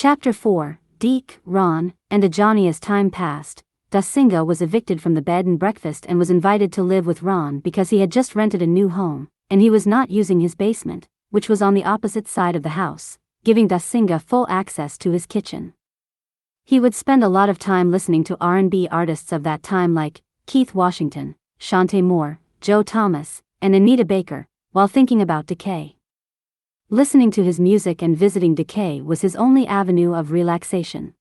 Chapter 4, Deque, Ron, and Ajani. As time passed, Deque was evicted from the bed and breakfast and was invited to live with Ron because he had just rented a new home, and he was not using his basement, which was on the opposite side of the house, giving Deque full access to his kitchen. He would spend a lot of time listening to R&B artists of that time like Keith Washington, Shantae Moore, Joe Thomas, and Anita Baker, while thinking about Deque. Listening to his music and visiting Deque was his only avenue of relaxation.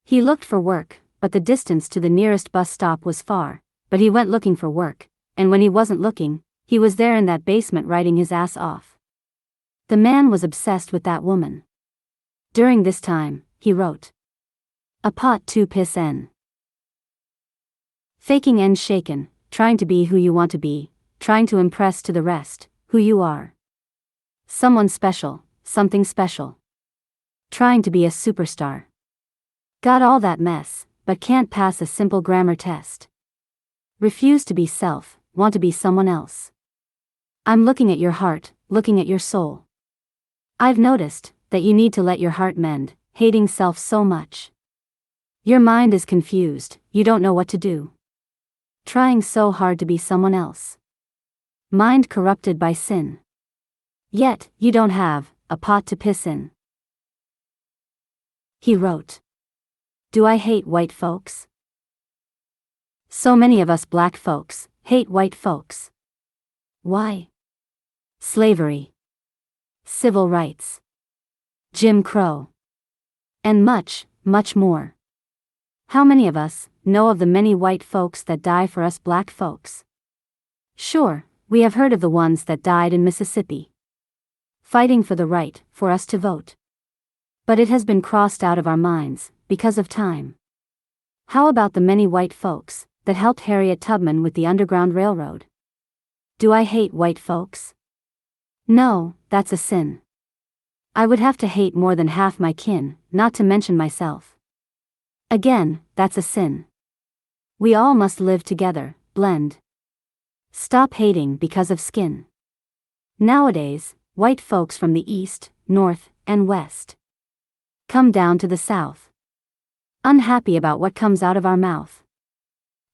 He looked for work, but the distance to the nearest bus stop was far, but he went looking for work, and when he wasn't looking, he was there in that basement writing his ass off. The man was obsessed with that woman. During this time, he wrote a pot to piss en. Faking and shaken, trying to be who you want to be, trying to impress to the rest, who you are. Someone special, something special. Trying to be a superstar. Got all that mess, but can't pass a simple grammar test. Refuse to be self, want to be someone else. I'm looking at your heart, looking at your soul. I've noticed that you need to let your heart mend, hating self so much. Your mind is confused, you don't know what to do. Trying so hard to be someone else. Mind corrupted by sin. Yet, you don't have a pot to piss in. He wrote. Do I hate white folks? So many of us black folks hate white folks. Why? Slavery. Civil rights. Jim Crow. And much, much more. How many of us know of the many white folks that die for us black folks? Sure, we have heard of the ones that died in Mississippi, fighting for the right for us to vote. But it has been crossed out of our minds, because of time. How about the many white folks that helped Harriet Tubman with the Underground Railroad? Do I hate white folks? No, that's a sin. I would have to hate more than half my kin, not to mention myself. Again, that's a sin. We all must live together, blend. Stop hating because of skin. Nowadays, white folks from the east, north, and west come down to the south. Unhappy about what comes out of our mouth.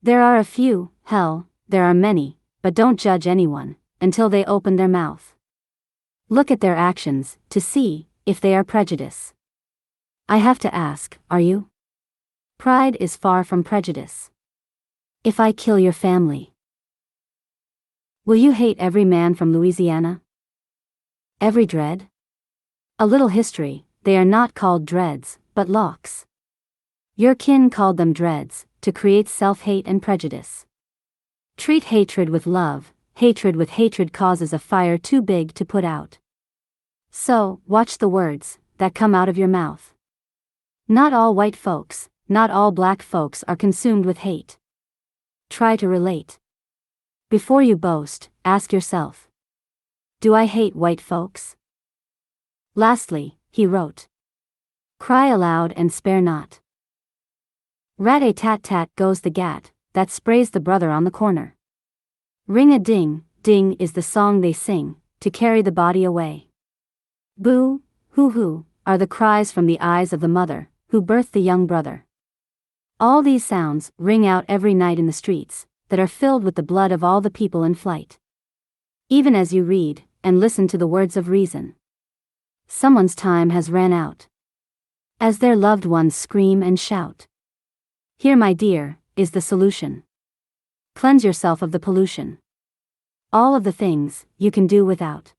There are a few, hell, there are many, but don't judge anyone until they open their mouth. Look at their actions to see if they are prejudice. I have to ask, are you? Pride is far from prejudice. If I kill your family, will you hate every man from Louisiana? Every dread? A little history, they are not called dreads, but locks. Your kin called them dreads, to create self-hate and prejudice. Treat hatred with love, hatred with hatred causes a fire too big to put out. So, watch the words that come out of your mouth. Not all white folks, not all black folks are consumed with hate. Try to relate. Before you boast, ask yourself. Do I hate white folks? Lastly, he wrote. Cry aloud and spare not. Rat-a-tat-tat goes the gat, that sprays the brother on the corner. Ring-a-ding, ding is the song they sing, to carry the body away. Boo, hoo-hoo, are the cries from the eyes of the mother, who birthed the young brother. All these sounds ring out every night in the streets, that are filled with the blood of all the people in flight. Even as you read, and listen to the words of reason. Someone's time has ran out. As their loved ones scream and shout. Here, my dear, is the solution. Cleanse yourself of the pollution. All of the things you can do without.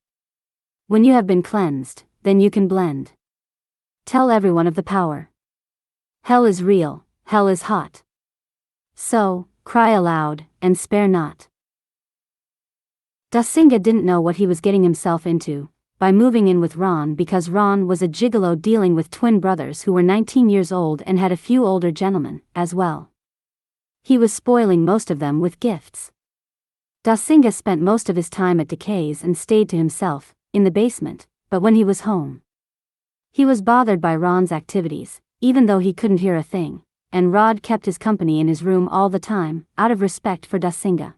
When you have been cleansed, then you can blend. Tell everyone of the power. Hell is real, hell is hot. So, cry aloud, and spare not. Deque didn't know what he was getting himself into by moving in with Ron, because Ron was a gigolo dealing with twin brothers who were 19 years old and had a few older gentlemen, as well. He was spoiling most of them with gifts. Deque spent most of his time at Deque's and stayed to himself, in the basement, but when he was home, he was bothered by Ron's activities, even though he couldn't hear a thing, and Rod kept his company in his room all the time, out of respect for Deque.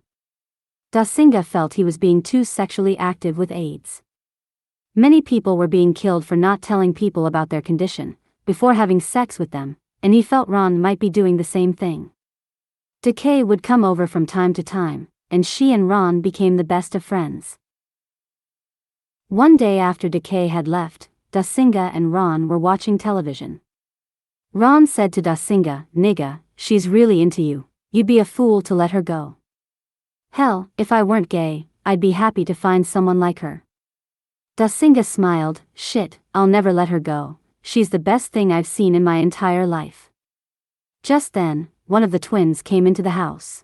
Deque felt he was being too sexually active with AIDS. Many people were being killed for not telling people about their condition, before having sex with them, and he felt Ron might be doing the same thing. Deque would come over from time to time, and she and Ron became the best of friends. One day after Deque had left, Deque and Ron were watching television. Ron said to Deque, "Nigga, she's really into you. You'd be a fool to let her go." "Hell, if I weren't gay, I'd be happy to find someone like her." Deque smiled, "Shit, I'll never let her go. She's the best thing I've seen in my entire life." Just then, one of the twins came into the house.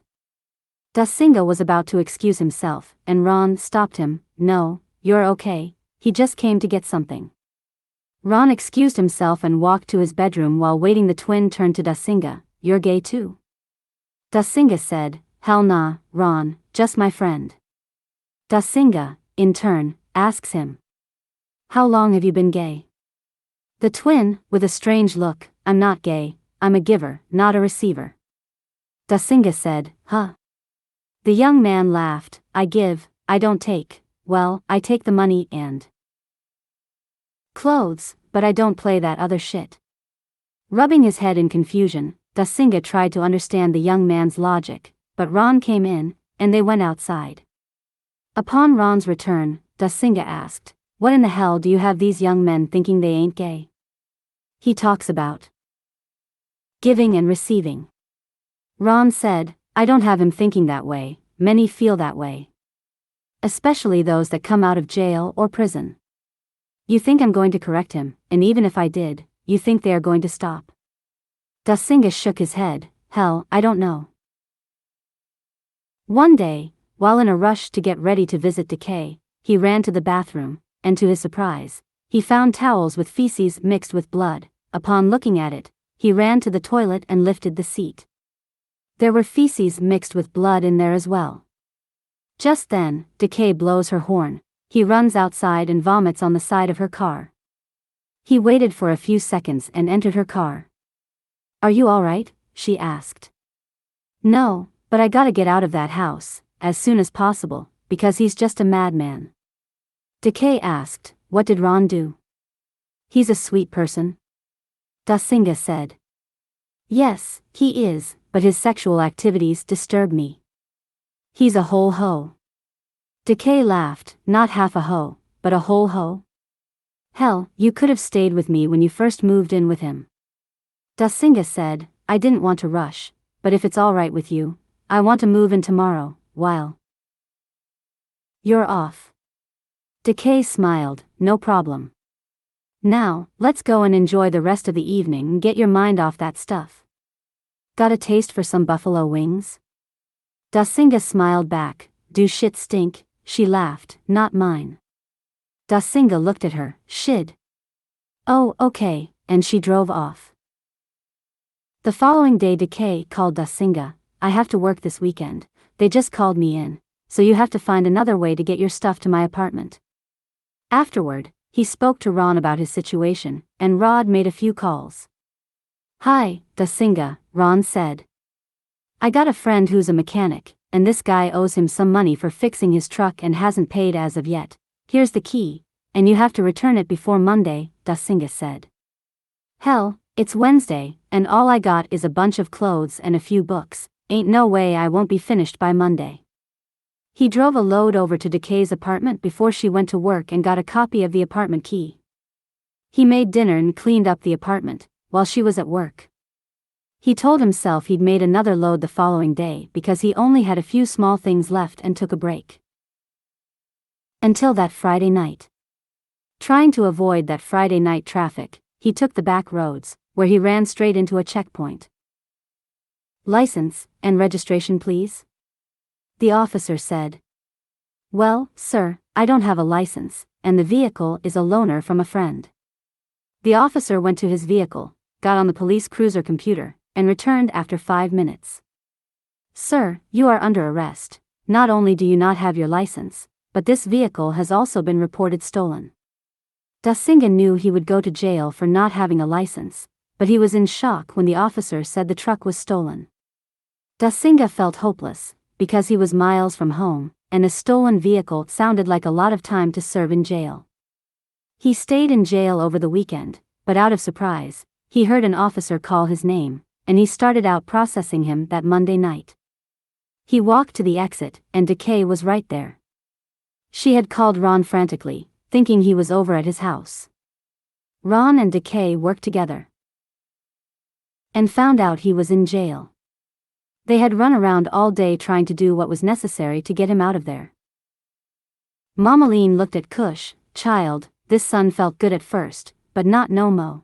Deque was about to excuse himself, and Ron stopped him. "No, you're okay, he just came to get something." Ron excused himself and walked to his bedroom. While waiting, the twin turned to Deque. "You're gay too?" Deque said, "Hell nah, Ron, just my friend." Deque, in turn, asks him, "How long have you been gay?" The twin, with a strange look, "I'm not gay, I'm a giver, not a receiver." Deque said, "Huh?" The young man laughed, "I give, I don't take. Well, I take the money and clothes, but I don't play that other shit." Rubbing his head in confusion, Deque tried to understand the young man's logic, but Ron came in, and they went outside. Upon Ron's return, Deque asked, "What in the hell do you have these young men thinking they ain't gay? He talks about giving and receiving." Ron said, "I don't have him thinking that way, many feel that way. Especially those that come out of jail or prison. You think I'm going to correct him, and even if I did, you think they are going to stop?" Deque shook his head, "Hell, I don't know." One day, while in a rush to get ready to visit Deque, he ran to the bathroom, and to his surprise, he found towels with feces mixed with blood. Upon looking at it, he ran to the toilet and lifted the seat. There were feces mixed with blood in there as well. Just then, Deque blows her horn. He runs outside and vomits on the side of her car. He waited for a few seconds and entered her car. "Are you all right?" she asked. "No, but I gotta get out of that house, as soon as possible, because he's just a madman." Deque asked, "What did Ron do?" "He's a sweet person." Deque said. "Yes, he is, but his sexual activities disturb me. He's a whole hoe." Deque laughed, "Not half a hoe, but a whole hoe? Hell, you could have stayed with me when you first moved in with him." Deque said, "I didn't want to rush, but if it's all right with you, I want to move in tomorrow, while you're off." Deque smiled, "No problem. Now, let's go and enjoy the rest of the evening and get your mind off that stuff. Got a taste for some buffalo wings?" Deque smiled back, "Do shit stink?" She laughed, "Not mine." Deque looked at her, "Shid." "Oh, okay," and she drove off. The following day Deque called Deque, "I have to work this weekend, they just called me in, so you have to find another way to get your stuff to my apartment." Afterward, he spoke to Ron about his situation, and Rod made a few calls. "Hi, Deque," Ron said. "I got a friend who's a mechanic, and this guy owes him some money for fixing his truck and hasn't paid as of yet. Here's the key, and you have to return it before Monday," Deque said. "Hell, it's Wednesday, and all I got is a bunch of clothes and a few books. Ain't no way I won't be finished by Monday." He drove a load over to Deque's apartment before she went to work and got a copy of the apartment key. He made dinner and cleaned up the apartment, while she was at work. He told himself he'd made another load the following day because he only had a few small things left and took a break. Until that Friday night. Trying to avoid that Friday night traffic, he took the back roads, where he ran straight into a checkpoint. "License and registration, please?" the officer said. "Well, sir, I don't have a license, and the vehicle is a loaner from a friend." The officer went to his vehicle, got on the police cruiser computer, and returned after 5 minutes. "Sir, you are under arrest. Not only do you not have your license, but this vehicle has also been reported stolen." Deque knew he would go to jail for not having a license, but he was in shock when the officer said the truck was stolen. Deque felt hopeless, because he was miles from home, and a stolen vehicle sounded like a lot of time to serve in jail. He stayed in jail over the weekend, but out of surprise, he heard an officer call his name, and he started out processing him that Monday night. He walked to the exit, and Deque was right there. She had called Ron frantically, thinking he was over at his house. Ron and Deque worked together and found out he was in jail. They had run around all day trying to do what was necessary to get him out of there. Mammalean looked at Cush. Child, this sun felt good at first, but not no mo.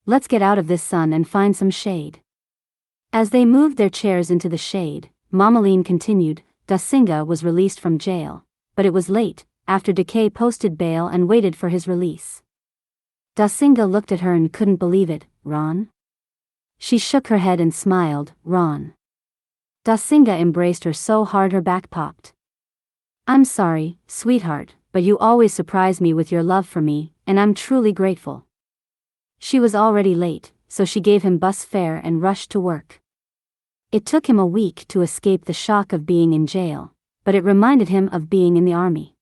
Let's get out of this sun and find some shade. As they moved their chairs into the shade, Mammalean continued. Deque was released from jail, but it was late, after Deque posted bail and waited for his release. Deque looked at her and couldn't believe it. Ron? She shook her head and smiled. Ron. Deque embraced her so hard her back popped. I'm sorry, sweetheart, but you always surprise me with your love for me, and I'm truly grateful. She was already late, so she gave him bus fare and rushed to work. It took him a week to escape the shock of being in jail, but it reminded him of being in the army.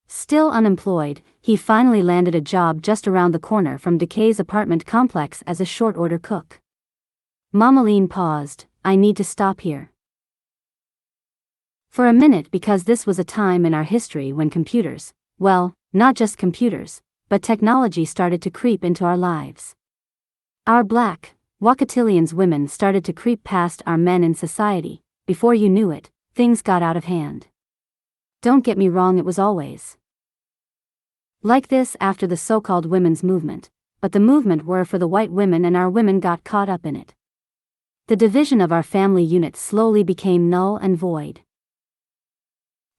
Still unemployed, he finally landed a job just around the corner from Deque's apartment complex as a short-order cook. Mammalean paused. I need to stop here for a minute because this was a time in our history when computers, well, not just computers, but technology started to creep into our lives. Our black, Wakatilians women started to creep past our men in society. Before you knew it, things got out of hand. Don't get me wrong, it was always like this after the so-called women's movement, but the movement were for the white women and our women got caught up in it. The division of our family unit slowly became null and void.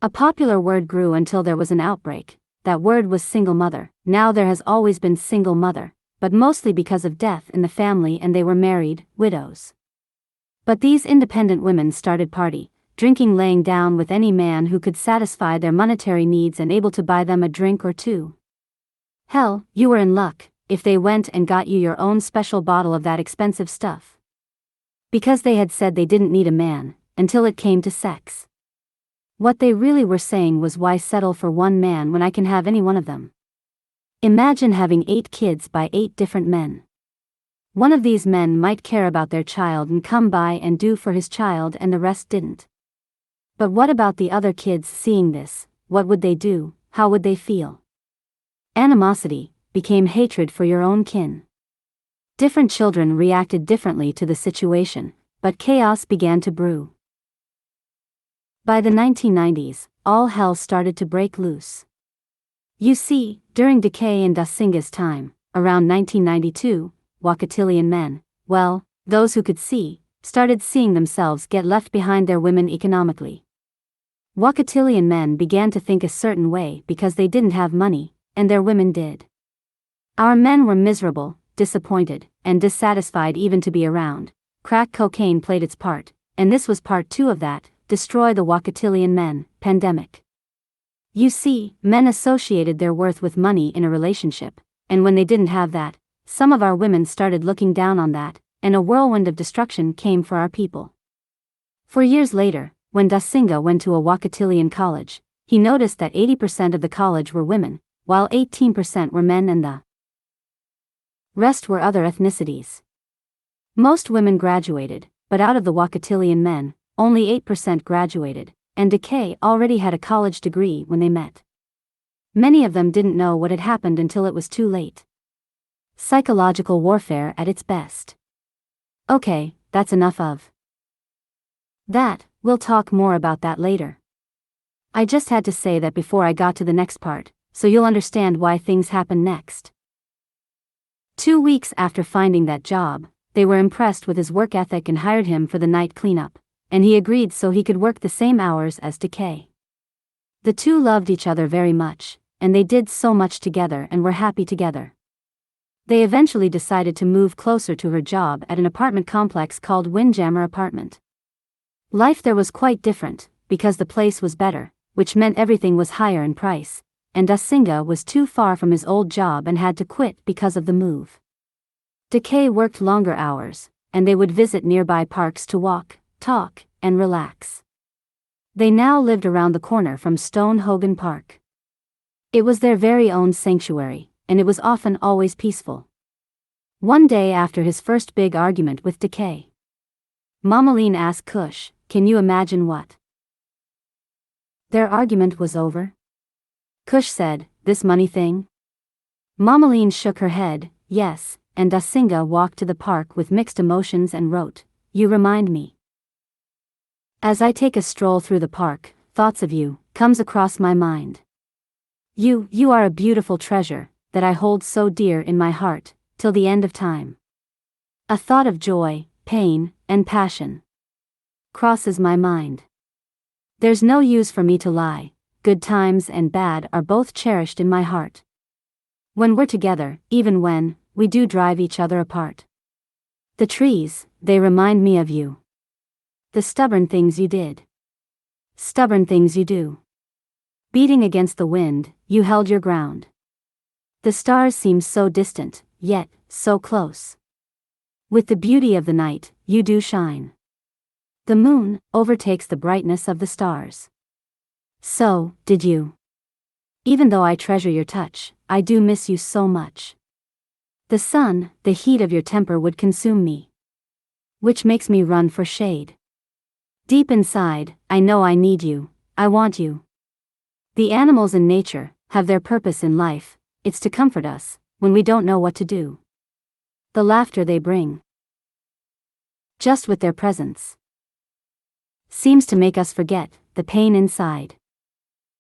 A popular word grew until there was an outbreak. That word was single mother. Now there has always been single mother, but mostly because of death in the family and they were married, widows. But these independent women started party, drinking, laying down with any man who could satisfy their monetary needs and able to buy them a drink or two. Hell, you were in luck if they went and got you your own special bottle of that expensive stuff. Because they had said they didn't need a man, until it came to sex. What they really were saying was, why settle for one man when I can have any one of them? Imagine having 8 kids by 8 different men. One of these men might care about their child and come by and do for his child and the rest didn't. But what about the other kids seeing this? What would they do? How would they feel? Animosity became hatred for your own kin. Different children reacted differently to the situation, but chaos began to brew. By the 1990s, all hell started to break loose. You see, during Deque and Ajanini's time, around 1992, Wakatilian men, well, those who could see, started seeing themselves get left behind their women economically. Wakatilian men began to think a certain way because they didn't have money, and their women did. Our men were miserable, disappointed, and dissatisfied even to be around. Crack cocaine played its part, and this was part 2 of that. Destroy the Wakatilian men, pandemic. You see, men associated their worth with money in a relationship, and when they didn't have that, some of our women started looking down on that, and a whirlwind of destruction came for our people. For years later, when Deque went to a Wakatilian college, he noticed that 80% of the college were women, while 18% were men and the rest were other ethnicities. Most women graduated, but out of the Wakatilian men, only 8% graduated, and Deque already had a college degree when they met. Many of them didn't know what had happened until it was too late. Psychological warfare at its best. Okay, that's enough of that, we'll talk more about that later. I just had to say that before I got to the next part, so you'll understand why things happen next. 2 weeks after finding that job, they were impressed with his work ethic and hired him for the night cleanup. And he agreed so he could work the same hours as Deque. The two loved each other very much, and they did so much together and were happy together. They eventually decided to move closer to her job at an apartment complex called Windjammer Apartment. Life there was quite different, because the place was better, which meant everything was higher in price, and Deque was too far from his old job and had to quit because of the move. Deque worked longer hours, and they would visit nearby parks to walk, talk, and relax. They now lived around the corner from Stone Hogan Park. It was their very own sanctuary, and it was often always peaceful. One day after his first big argument with Deque, Mammalean asked Cush, "Can you imagine what?" Their argument was over. Cush said, "This money thing?" Mammalean shook her head, "Yes," and Deque walked to the park with mixed emotions and wrote, "You remind me. As I take a stroll through the park, thoughts of you comes across my mind. You are a beautiful treasure that I hold so dear in my heart till the end of time. A thought of joy, pain, and passion crosses my mind. There's no use for me to lie, good times and bad are both cherished in my heart. When we're together, even when we do drive each other apart. The trees, they remind me of you. The stubborn things you did. Stubborn things you do. Beating against the wind, you held your ground. The stars seem so distant, yet so close. With the beauty of the night, you do shine. The moon overtakes the brightness of the stars. So, did you. Even though I treasure your touch, I do miss you so much. The sun, the heat of your temper would consume me, which makes me run for shade. Deep inside, I know I need you, I want you. The animals in nature have their purpose in life, it's to comfort us when we don't know what to do. The laughter they bring, just with their presence, seems to make us forget the pain inside.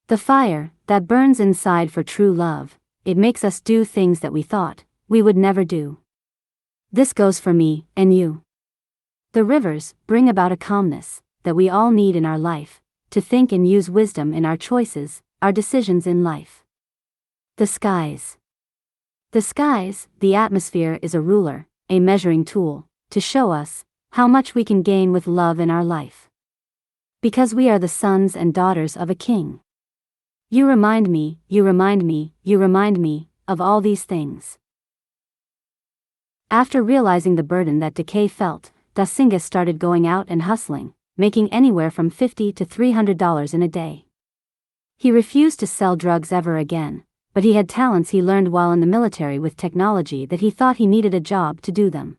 The fire that burns inside for true love, it makes us do things that we thought we would never do. This goes for me and you. The rivers bring about a calmness that we all need in our life, to think and use wisdom in our choices, our decisions in life. The skies. The skies, the atmosphere is a ruler, a measuring tool, to show us how much we can gain with love in our life. Because we are the sons and daughters of a king. You remind me, you remind me, you remind me, of all these things. After realizing the burden that Deque felt, Deque started going out and hustling, making anywhere from $50 to $300 in a day. He refused to sell drugs ever again, but he had talents he learned while in the military with technology that he thought he needed a job to do them.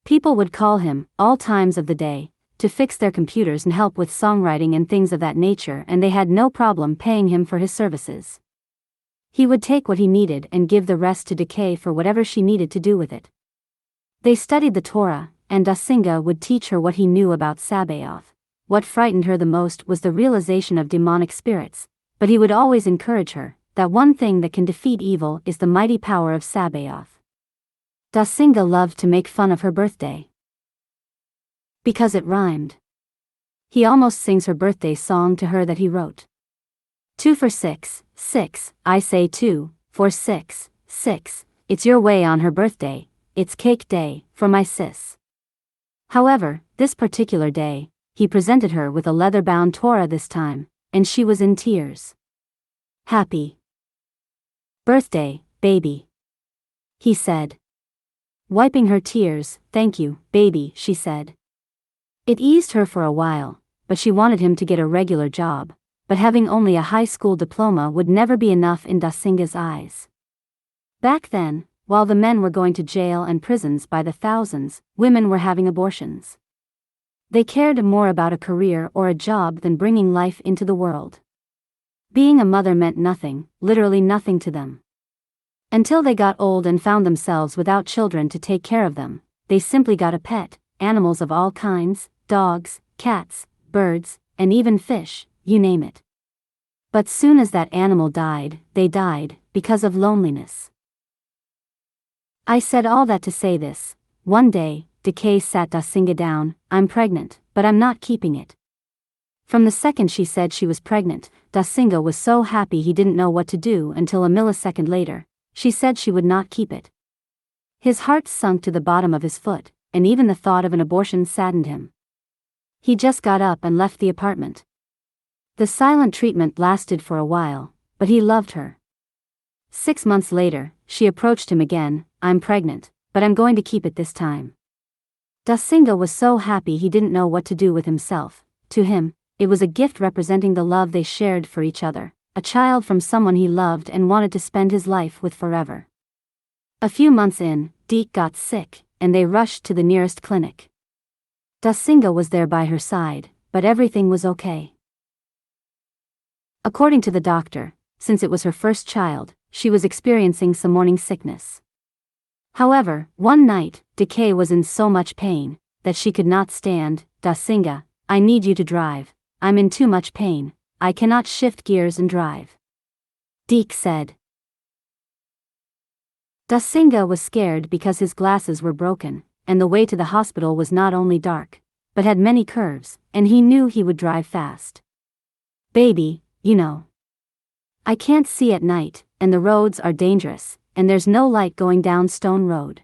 People would call him, all times of the day, to fix their computers and help with songwriting and things of that nature, and they had no problem paying him for his services. He would take what he needed and give the rest to Deque for whatever she needed to do with it. They studied the Torah, and Deque would teach her what he knew about Sabaoth. What frightened her the most was the realization of demonic spirits, but he would always encourage her, that one thing that can defeat evil is the mighty power of Sabaoth. Deque loved to make fun of her birthday, because it rhymed. He almost sings her birthday song to her that he wrote. 2 for 6, 6, I say 2, for 6, 6, it's your way on her birthday, it's cake day, for my sis. However, this particular day, he presented her with a leather-bound Torah this time, and she was in tears. Happy birthday, baby, he said. Wiping her tears, thank you, baby, she said. It eased her for a while, but she wanted him to get a regular job, but having only a high school diploma would never be enough in Deque's eyes. Back then, while the men were going to jail and prisons by the thousands, women were having abortions. They cared more about a career or a job than bringing life into the world. Being a mother meant nothing, literally nothing to them. Until they got old and found themselves without children to take care of them, they simply got a pet, animals of all kinds, dogs, cats, birds, and even fish, you name it. But soon as that animal died, they died, because of loneliness. I said all that to say this. One day, Deque sat Deque down, I'm pregnant, but I'm not keeping it. From the second she said she was pregnant, Deque was so happy he didn't know what to do until a millisecond later, she said she would not keep it. His heart sunk to the bottom of his foot, and even the thought of an abortion saddened him. He just got up and left the apartment. The silent treatment lasted for a while, but he loved her. 6 months later, she approached him again, I'm pregnant, but I'm going to keep it this time. Deque was so happy he didn't know what to do with himself. To him, it was a gift representing the love they shared for each other, a child from someone he loved and wanted to spend his life with forever. A few months in, Deque got sick, and they rushed to the nearest clinic. Deque was there by her side, but everything was okay. According to the doctor, since it was her first child, she was experiencing some morning sickness. However, one night, Deque was in so much pain that she could not stand. Deque, I need you to drive. I'm in too much pain. I cannot shift gears and drive. Deque said. Deque was scared because his glasses were broken, and the way to the hospital was not only dark, but had many curves, and he knew he would drive fast. Baby, you know. I can't see at night, and the roads are dangerous, and there's no light going down Stone Road.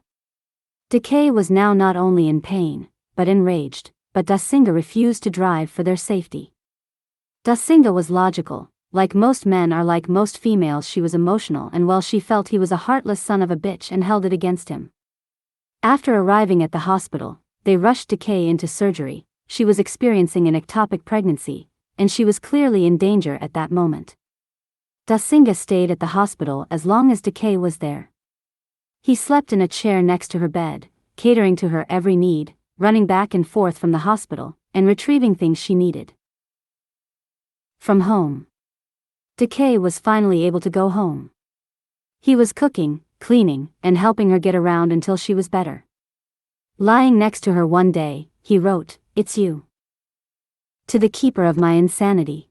Deque was now not only in pain, but enraged, but Deque refused to drive for their safety. Deque was logical. Like most men are like most females, she was emotional, and well, she felt he was a heartless son of a bitch and held it against him. After arriving at the hospital, they rushed Deque into surgery. She was experiencing an ectopic pregnancy, and she was clearly in danger at that moment. Deque stayed at the hospital as long as Deque was there. He slept in a chair next to her bed, catering to her every need, running back and forth from the hospital, and retrieving things she needed. From home. Deque was finally able to go home. He was cooking, cleaning, and helping her get around until she was better. Lying next to her one day, he wrote, "It's you. To the keeper of my insanity.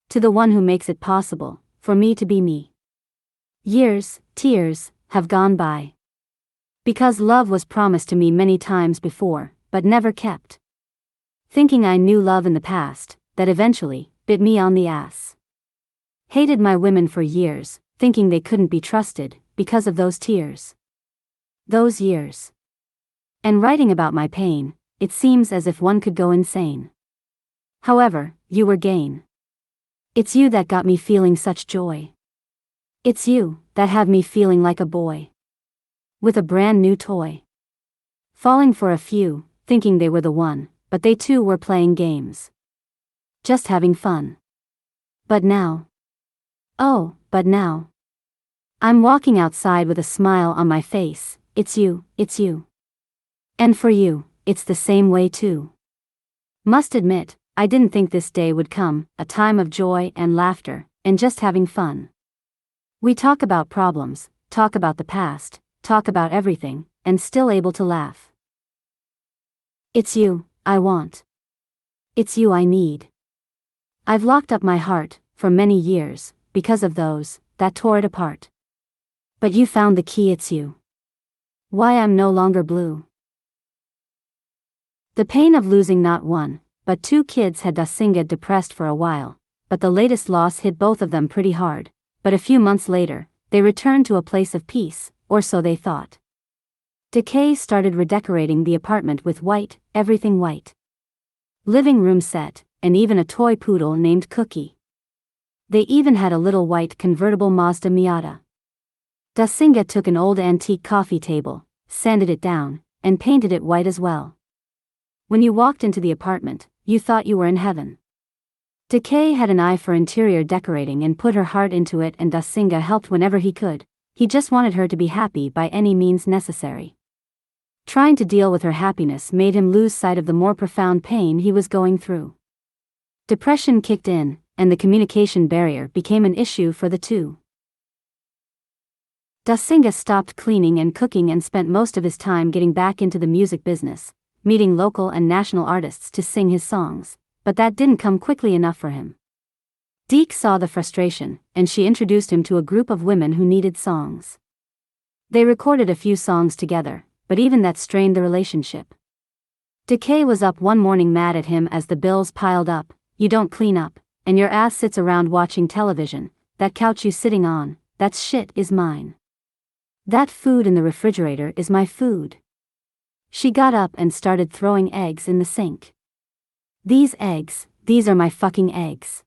To the one who makes it possible for me to be me." Years, tears, have gone by. Because love was promised to me many times before, but never kept. Thinking I knew love in the past, that eventually bit me on the ass. Hated my women for years, thinking they couldn't be trusted, because of those tears. Those years. And writing about my pain, it seems as if one could go insane. However, you were gain. It's you that got me feeling such joy. It's you that have me feeling like a boy. With a brand new toy. Falling for a few, thinking they were the one, but they too were playing games. Just having fun. But now. Oh, but now. I'm walking outside with a smile on my face. It's you, it's you. And for you, it's the same way too. Must admit, I didn't think this day would come, a time of joy and laughter, and just having fun. We talk about problems, talk about the past, talk about everything, and still able to laugh. It's you, I want. It's you I need. I've locked up my heart, for many years, because of those that tore it apart. But you found the key, it's you. Why I'm no longer blue. The pain of losing not one, but two kids had Deque depressed for a while, but the latest loss hit both of them pretty hard. But a few months later, they returned to a place of peace, or so they thought. Deque started redecorating the apartment with white, everything white. Living room set, and even a toy poodle named Cookie. They even had a little white convertible Mazda Miata. Deque took an old antique coffee table, sanded it down, and painted it white as well. When you walked into the apartment, you thought you were in heaven. Deque had an eye for interior decorating and put her heart into it, and Deque helped whenever he could. He just wanted her to be happy by any means necessary. Trying to deal with her happiness made him lose sight of the more profound pain he was going through. Depression kicked in, and the communication barrier became an issue for the two. Deque stopped cleaning and cooking and spent most of his time getting back into the music business, meeting local and national artists to sing his songs, but that didn't come quickly enough for him. Deque saw the frustration, and she introduced him to a group of women who needed songs. They recorded a few songs together, but even that strained the relationship. Deque was up one morning mad at him as the bills piled up. "You don't clean up, and your ass sits around watching television. That couch you sitting on, that shit is mine. That food in the refrigerator is my food." She got up and started throwing eggs in the sink. "These eggs, these are my fucking eggs."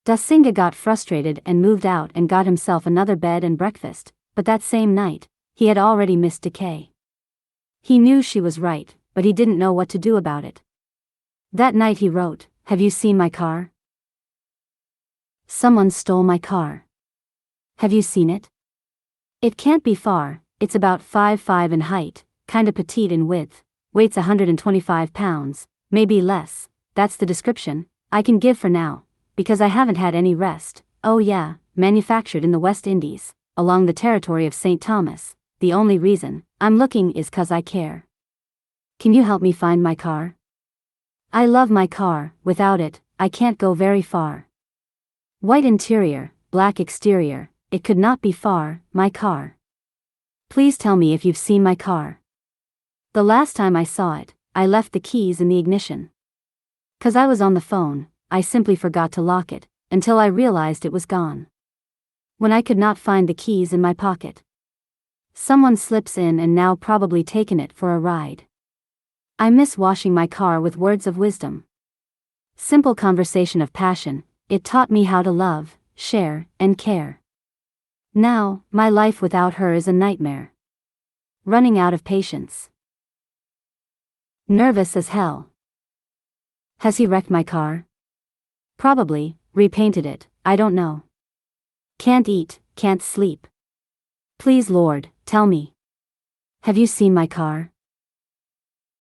Deque got frustrated and moved out and got himself another bed and breakfast, but that same night, he had already missed Deque. He knew she was right, but he didn't know what to do about it. That night he wrote, "Have you seen my car? Someone stole my car. Have you seen it? It can't be far, It's about 5'5" in height, kinda petite in width, weighs 125 pounds, maybe less. That's the description I can give for now, because I haven't had any rest. Oh yeah, manufactured in the West Indies, along the territory of St. Thomas. The only reason I'm looking is 'cause I care. Can you help me find my car? I love my car, without it, I can't go very far. White interior, black exterior, it could not be far, my car. Please tell me if you've seen my car. The last time I saw it, I left the keys in the ignition. 'Cause I was on the phone, I simply forgot to lock it, until I realized it was gone. When I could not find the keys in my pocket. Someone slips in and now probably taken it for a ride. I miss washing my car with words of wisdom. Simple conversation of passion, it taught me how to love, share, and care. Now, my life without her is a nightmare. Running out of patience. Nervous as hell. Has he wrecked my car? Probably, repainted it, I don't know. Can't eat, can't sleep. Please Lord, tell me. Have you seen my car?